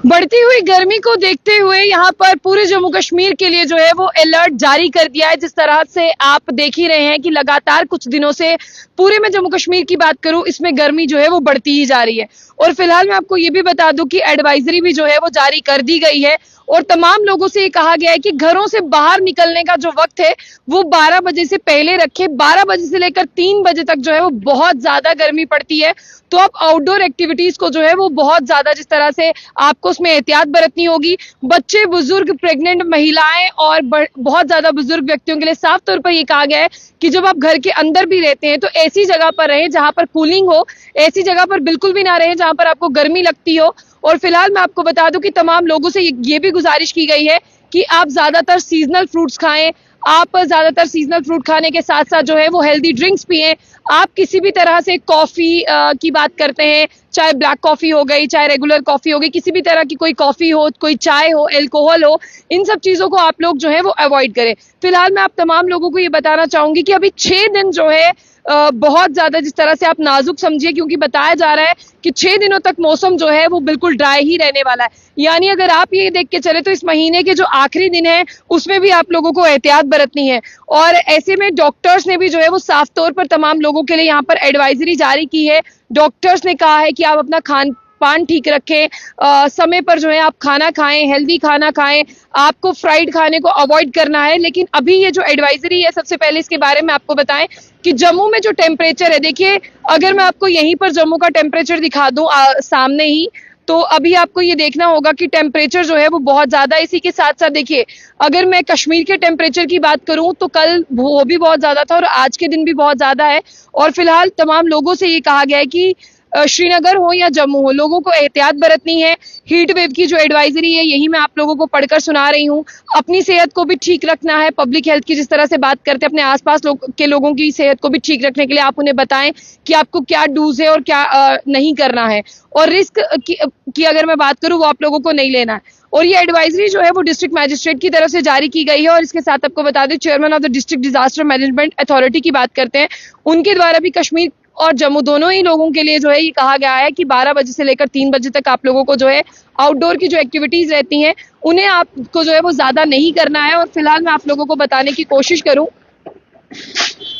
बढ़ती हुई गर्मी को देखते हुए यहाँ पर पूरे जम्मू कश्मीर के लिए जो है वो अलर्ट जारी कर दिया है। जिस तरह से आप देख ही रहे हैं कि लगातार कुछ दिनों से पूरे में जम्मू कश्मीर की बात करूं, इसमें गर्मी जो है वो बढ़ती ही जा रही है। और फिलहाल मैं आपको ये भी बता दूं कि एडवाइजरी भी जो है वो जारी कर दी गई है और तमाम लोगों से ये कहा गया है कि घरों से बाहर निकलने का जो वक्त है वो 12 बजे से पहले रखे। 12 बजे से लेकर 3 बजे तक जो है वो बहुत ज्यादा गर्मी पड़ती है, तो आप आउटडोर एक्टिविटीज को जो है वो बहुत ज्यादा जिस तरह से आपको उसमें एहतियात बरतनी होगी। बच्चे, बुजुर्ग, प्रेग्नेंट महिलाएं और बहुत ज्यादा बुजुर्ग व्यक्तियों के लिए साफ तौर पर यह कहा गया है कि जब आप घर के अंदर भी रहते हैं तो ऐसी जगह पर रहें जहां पर कूलिंग हो, ऐसी जगह पर बिल्कुल भी ना रहें जहां पर आपको गर्मी लगती हो। और फिलहाल मैं आपको बता दूं कि तमाम लोगों से ये भी गुजारिश की गई है कि आप ज्यादातर सीजनल फ्रूट्स खाएं। आप ज्यादातर सीजनल फ्रूट खाने के साथ साथ जो है वो हेल्दी ड्रिंक्स पिएं। आप किसी भी तरह से कॉफी की बात करते हैं, चाहे ब्लैक कॉफी हो गई, चाहे रेगुलर कॉफी हो गई, किसी भी तरह की कोई कॉफी हो, कोई चाय हो, अल्कोहल हो, इन सब चीजों को आप लोग जो है वो अवॉइड करें। फिलहाल मैं आप तमाम लोगों को ये बताना चाहूंगी कि अभी 6 दिन जो है बहुत ज्यादा जिस तरह से आप नाजुक समझिए, क्योंकि बताया जा रहा है कि 6 दिनों तक मौसम जो है वो बिल्कुल ड्राई ही रहने वाला है। यानी अगर आप ये देख के चले तो इस महीने के जो आखिरी दिन है उसमें भी आप लोगों को एहतियात बरतनी है। और ऐसे में डॉक्टर्स ने भी जो है वो साफ तौर पर तमाम लोगों के लिए यहाँ पर एडवाइजरी जारी की है। डॉक्टर्स ने कहा है कि आप अपना खान पान ठीक रखें, समय पर जो है आप खाना खाएं, हेल्दी खाना खाएं, आपको फ्राइड खाने को अवॉइड करना है। लेकिन अभी ये जो एडवाइजरी है, सबसे पहले इसके बारे में आपको बताएं कि जम्मू में जो टेम्परेचर है, देखिए अगर मैं आपको यहीं पर जम्मू का टेम्परेचर दिखा दूं सामने ही, तो अभी आपको ये देखना होगा कि टेम्परेचर जो है वो बहुत ज्यादा है। इसी के साथ साथ देखिए अगर मैं कश्मीर के टेम्परेचर की बात करूं तो कल वो भी बहुत ज्यादा था और आज के दिन भी बहुत ज्यादा है। और फिलहाल तमाम लोगों से ये कहा गया है कि श्रीनगर हो या जम्मू हो, लोगों को एहतियात बरतनी है। हीट वेव की जो एडवाइजरी है यही मैं आप लोगों को पढ़कर सुना रही हूँ। अपनी सेहत को भी ठीक रखना है, पब्लिक हेल्थ की जिस तरह से बात करते हैं, अपने आसपास के लोगों की सेहत को भी ठीक रखने के लिए आप उन्हें बताएं कि आपको क्या डूज है और क्या नहीं करना है। और रिस्क की अगर मैं बात करूं वो आप लोगों को नहीं लेना है। और ये एडवाइजरी जो है वो डिस्ट्रिक्ट मैजिस्ट्रेट की तरफ से जारी की गई है। और इसके साथ आपको बता दें, chairman of the district disaster management authority की बात करते हैं, उनके द्वारा भी कश्मीर और जम्मू दोनों ही लोगों के लिए जो है ये कहा गया है कि 12 बजे से लेकर 3 बजे तक आप लोगों को जो है आउटडोर की जो एक्टिविटीज रहती हैं उन्हें आपको जो है वो ज्यादा नहीं करना है। और फिलहाल मैं आप लोगों को बताने की कोशिश करूं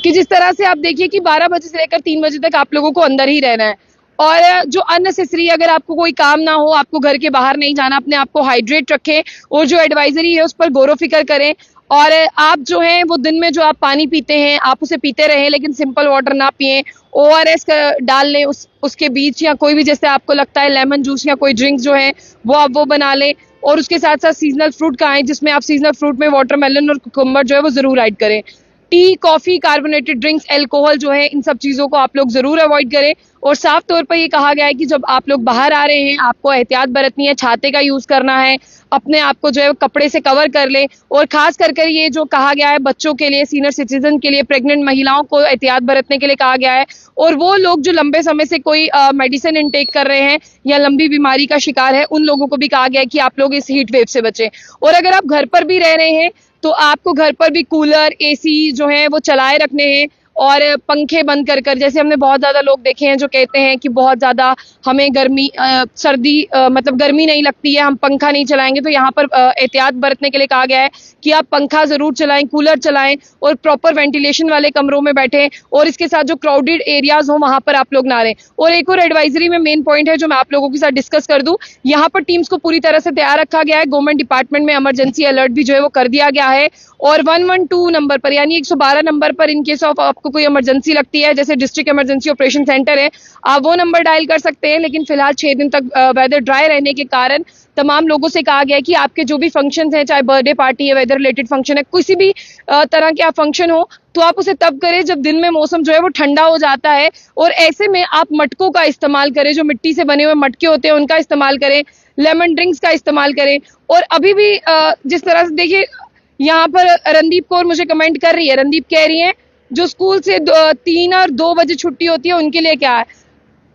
कि जिस तरह से आप देखिए कि 12 बजे से लेकर 3 बजे तक आप लोगों को अंदर ही रहना है। और जो अननेसेसरी, अगर आपको कोई काम ना हो, आपको घर के बाहर नहीं जाना, अपने आप को हाइड्रेट रखें और जो एडवाइजरी है उस पर गौर फिक्र करें। और आप जो है वो दिन में जो आप पानी पीते हैं आप उसे पीते रहें, लेकिन सिंपल वाटर ना पिएं। ORS डाल लें उसके बीच, या कोई भी जैसे आपको लगता है लेमन जूस या कोई ड्रिंक जो है वो आप वो बना लें। और उसके साथ साथ सीजनल फ्रूट खाएं, जिसमें आप सीजनल फ्रूट में वाटरमेलन और कुकुम्बर जो है वो जरूर ऐड करें। T, coffee, carbonated drinks, alcohol जो है इन सब चीजों को आप लोग जरूर अवॉइड करें। और साफ तौर पर ये कहा गया है कि जब आप लोग बाहर आ रहे हैं आपको एहतियात बरतनी है, छाते का यूज करना है, अपने आप को जो है कपड़े से कवर कर ले। और खास कर ये जो कहा गया है बच्चों के लिए, सीनियर सिटीजन के लिए, प्रेग्नेंट महिलाओं को एहतियात बरतने के लिए कहा गया है। और वो लोग जो लंबे समय से कोई मेडिसिन इनटेक कर रहे हैं या लंबी बीमारी का शिकार है, उन लोगों को भी कहा गया है कि आप लोग इस हीट वेव से बचें। और अगर आप घर पर भी रह रहे हैं तो आपको घर पर भी कूलर, AC जो है वो चलाए रखने हैं और पंखे बंद कर जैसे हमने बहुत ज्यादा लोग देखे हैं जो कहते हैं कि बहुत ज्यादा हमें गर्मी सर्दी मतलब गर्मी नहीं लगती है, हम पंखा नहीं चलाएंगे। तो यहाँ पर एहतियात बरतने के लिए कहा गया है कि आप पंखा जरूर चलाएं, कूलर चलाएं और प्रॉपर वेंटिलेशन वाले कमरों में बैठें। और इसके साथ जो क्राउडेड एरियाज हो वहां पर आप लोग ना रहें। और एक और एडवाइजरी में मेन पॉइंट है जो मैं आप लोगों के साथ डिस्कस कर दूं, यहाँ पर टीम्स को पूरी तरह से तैयार रखा गया है। गवर्नमेंट डिपार्टमेंट में इमरजेंसी अलर्ट भी जो है वो कर दिया गया है। और 112 नंबर पर, यानी 112 नंबर पर इन केस ऑफ आपको कोई इमरजेंसी लगती है, जैसे डिस्ट्रिक्ट इमरजेंसी ऑपरेशन सेंटर है, आप वो नंबर डायल कर सकते हैं। लेकिन फिलहाल 6 दिन तक वेदर ड्राई रहने के कारण तमाम लोगों से कहा गया है कि आपके जो भी फंक्शन हैं, चाहे बर्थडे पार्टी है, वेदर रिलेटेड फंक्शन है, किसी भी तरह के आप फंक्शन हो तो आप उसे तब करें जब दिन में मौसम जो है वो ठंडा हो जाता है। और ऐसे में आप मटकों का इस्तेमाल करें, जो मिट्टी से बने हुए मटके होते हैं उनका इस्तेमाल करें, लेमन ड्रिंक्स का इस्तेमाल करें। और अभी भी जिस तरह से देखिए यहाँ पर रणदीप कौर मुझे कमेंट कर रही है, रणदीप कह रही है जो स्कूल से 3 और 2 बजे छुट्टी होती है उनके लिए क्या है।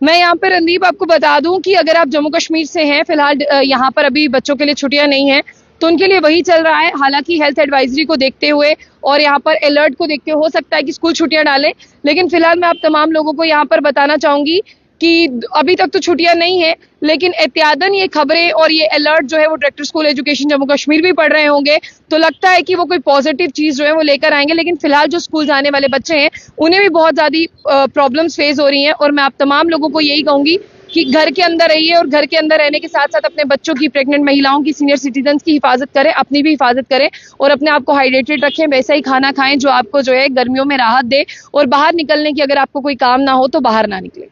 मैं यहाँ पे रणदीप आपको बता दूं कि अगर आप जम्मू कश्मीर से हैं, फिलहाल यहाँ पर अभी बच्चों के लिए छुट्टियां नहीं है तो उनके लिए वही चल रहा है। हालांकि हेल्थ एडवाइजरी को देखते हुए और यहाँ पर अलर्ट को देखते हुए हो सकता है कि स्कूल छुट्टियां डालें, लेकिन फिलहाल मैं आप तमाम लोगों को यहाँ पर बताना चाहूंगी कि अभी तक तो छुट्टियां नहीं है, लेकिन एहतियातन ये खबरें और ये अलर्ट जो है वो director school education Jammu Kashmir भी पढ़ रहे होंगे, तो लगता है कि वो कोई पॉजिटिव चीज जो है वो लेकर आएंगे। लेकिन फिलहाल जो स्कूल जाने वाले बच्चे हैं उन्हें भी बहुत ज्यादा प्रॉब्लम्स फेस हो रही हैं, और मैं आप तमाम लोगों को यही कहूंगी कि घर के अंदर रहिए, और घर के अंदर रहने के साथ साथ अपने बच्चों की, प्रेग्नेंट महिलाओं की, सीनियर सिटीजन की हिफाजत करें, अपनी भी हिफाजत करें, और अपने आप को हाइड्रेटेड रखें। वैसा ही खाना खाएं जो आपको जो है गर्मियों में राहत दे, और बाहर निकलने की अगर आपको कोई काम ना हो तो बाहर ना निकले।